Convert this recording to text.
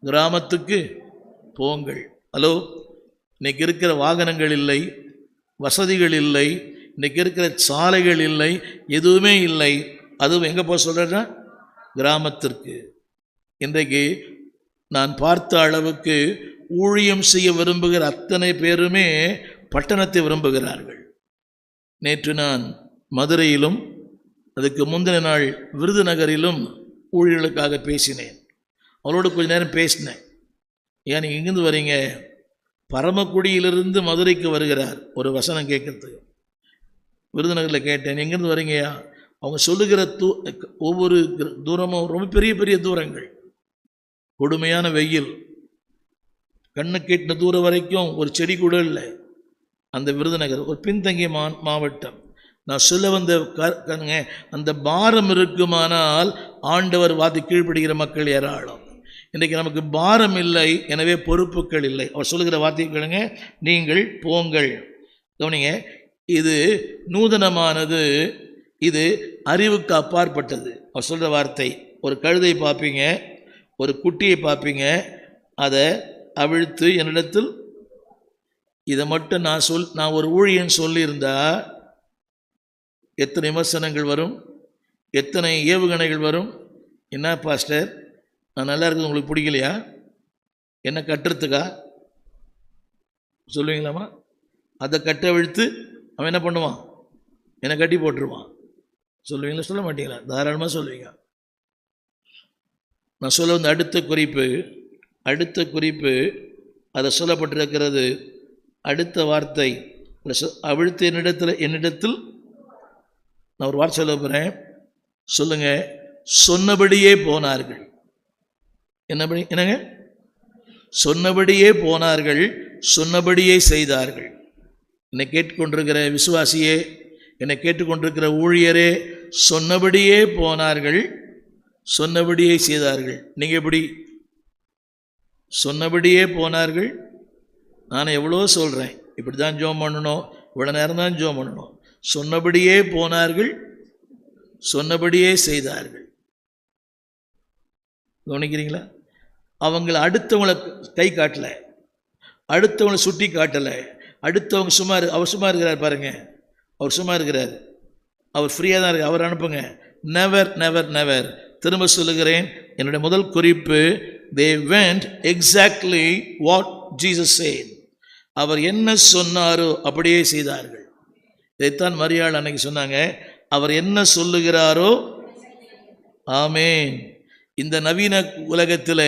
கிராமத்துக்கு போங்கள். ஹலோ, இன்னைக்கு இருக்கிற வாகனங்கள் இல்லை, வசதிகள் இல்லை, இன்னைக்கு இருக்கிற சாலைகள் இல்லை, எதுவுமே இல்லை. அதுவும் எங்கே போக சொல்கிறேன்னா கிராமத்திற்கு. இன்றைக்கு நான் பார்த்த அளவுக்கு ஊழியம் செய்ய விரும்புகிற அத்தனை பேருமே பட்டணத்தை விரும்புகிறார்கள். நேற்று நான் மதுரையிலும் அதுக்கு முந்தின நாள் விருதுநகரிலும் ஊழியர்களுக்காக பேசினேன். அவரோடு கொஞ்ச நேரம் பேசினேன். ஏன் நீங்கள் எங்கேருந்து வரீங்க? பரமக்குடியிலிருந்து மதுரைக்கு வருகிறார் ஒரு வசனம் கேட்கறதுக்கு. விருதுநகரில் கேட்டேன், எங்கேருந்து வரீங்கயா? அவங்க சொல்லுகிற ஒவ்வொரு தூரமும் ரொம்ப பெரிய பெரிய தூரங்கள், கொடுமையான வெயில், கண்ணு கேட்டின தூரம் வரைக்கும் ஒரு செடி கூட இல்லை. அந்த விருதுநகர் ஒரு பின்தங்கிய மாவட்டம். நான் சொல்ல வந்த அந்த பாரம் இருக்குமானால் ஆண்டவர் வாதி கீழ்ப்படுகிற மக்கள் ஏராளம். இன்றைக்கு நமக்கு பாரம் இல்லை, எனவே பொறுப்புகள் இல்லை. அவர் சொல்லுகிற வார்த்தையை கேளுங்க, நீங்கள் போங்கள். கவனிங்க, இது நூதனமானது, இது அறிவுக்கு அப்பாற்பட்டது. அவர் சொல்கிற வார்த்தை, ஒரு கழுதை பார்ப்பீங்க, ஒரு குட்டியை பார்ப்பீங்க, அதை அவிழ்த்து என்னிடத்தில், இதை மட்டும் நான் ஒரு ஊழியன் சொல்லியிருந்தா எத்தனை விமர்சனங்கள் வரும், எத்தனை ஏவுகணைகள் வரும். என்ன பாஸ்டர், நான் நல்லா இருக்குது, உங்களுக்கு பிடிக்கலையா? என்ன கட்டுறதுக்கா சொல்லுவீங்களாமா? அதை கட்ட அவிழ்த்து அவன் என்ன பண்ணுவான்? என்னை கட்டி போட்டுருவான். சொல்லுவீங்களா? சொல்ல மாட்டீங்களா? தாராளமாக சொல்லுவீங்க. நான் சொல்ல வந்த அடுத்த குறிப்பு அதை சொல்லப்பட்டிருக்கிறது. அடுத்த வார்த்தை அவிழ்த்து என்னிடத்தில் நான் ஒரு வார்த்தை சொல்ல போகிறேன், சொல்லுங்க. சொன்னபடியே போனார்கள். என்னங்க? சொன்னபடியே போனார்கள், சொன்னபடியே செய்தார்கள். என்னை கேட்டுக்கொண்டிருக்கிற விசுவாசியே, என்னை கேட்டுக்கொண்டிருக்கிற ஊழியரே, சொன்னபடியே போனார்கள், சொன்னபடியே செய்தார்கள். நீங்கள் எப்படி? சொன்னபடியே போனார்கள். நான் எவ்வளோ சொல்கிறேன், இப்படி தான் ஜோம் பண்ணணும், இவ்வளோ நேரம் தான் ஜோம் பண்ணணும். சொன்னபடியே போனார்கள், சொன்னபடியே செய்தார்கள். கவனிக்கிறீங்களா? அவங்கள அடுத்தவங்களை கை காட்டலை, அடுத்தவங்களை சுட்டி காட்டலை. அடுத்தவங்க அவர் சும்மா இருக்கிறார் பாருங்க, அவர் சும்மா இருக்கிறார், அவர் ஃப்ரீயாக தான் இருக்கு, அவர் அனுப்புங்க. Never never never. திரும்ப சொல்லுகிறேன், என்னுடைய முதல் குறிப்பு, they went exactly what Jesus said. அவர் என்ன சொன்னாரோ அப்படியே செய்தார்கள். இதைத்தான் மரியாள் அன்னைக்கு சொன்னாங்க, அவர் என்ன சொல்லுகிறாரோ. ஆமென். இந்த நவீன உலகத்தில்